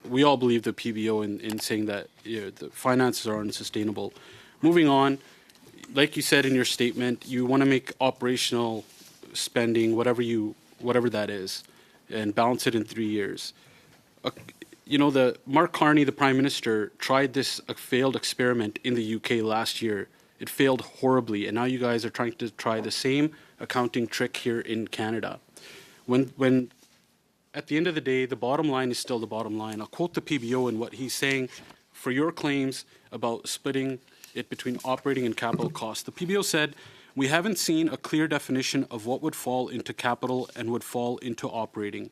we all believe the PBO in saying that the finances are unsustainable. Moving on, like you said in your statement, you want to make operational spending whatever that is, and balance it in 3 years. The Mark Carney, the Prime Minister, tried this failed experiment in the UK last year. It failed horribly, and now you guys are trying to try the same accounting trick here in Canada. When at the end of the day, the bottom line is still the bottom line. I'll quote the PBO and what he's saying for your claims about splitting it between operating and capital costs. The PBO said, "We haven't seen a clear definition of what would fall into capital and would fall into operating."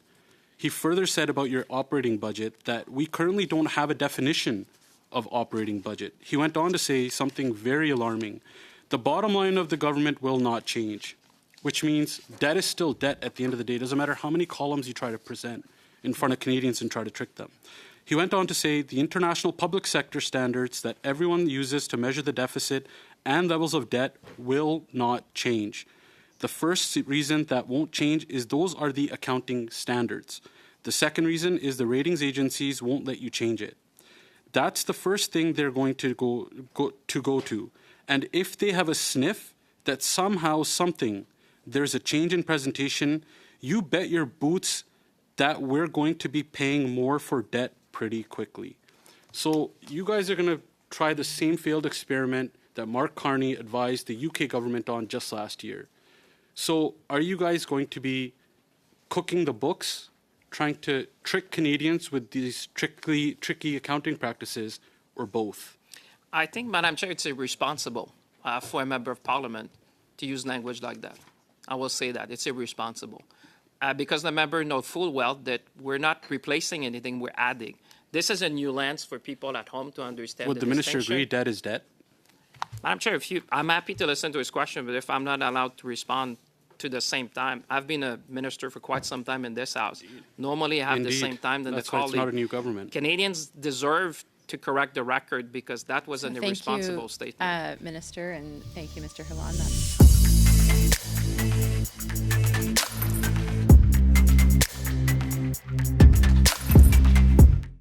He further said about your operating budget that we currently don't have a definition of operating budget. He went on to say something very alarming. The bottom line of the government will not change, which means debt is still debt at the end of the day. It doesn't matter how many columns you try to present in front of Canadians and try to trick them. He went on to say the international public sector standards that everyone uses to measure the deficit and levels of debt will not change. The first reason that won't change is those are the accounting standards. The second reason is the ratings agencies won't let you change it. That's the first thing they're going to go to. And if they have a sniff that somehow there's a change in presentation, you bet your boots that we're going to be paying more for debt pretty quickly. So you guys are going to try the same failed experiment that Mark Carney advised the UK government on just last year. So are you guys going to be cooking the books, trying to trick Canadians with these tricky accounting practices, or both? I think, Madam Chair, it's irresponsible for a member of Parliament to use language like that. I will say that. It's irresponsible. Because the member knows full well that we're not replacing anything, we're adding. This is a new lens for people at home to understand. Would the minister agree debt is debt? Madam Chair, I'm happy to listen to his question, but if I'm not allowed to respond to the same time, I've been a minister for quite some time in this House. Normally, I have the same time than That's the colleague. That's why it's not a new government. Canadians deserve to correct the record because that was an irresponsible statement. Thank you, Minister, and thank you, Mr. Hallan.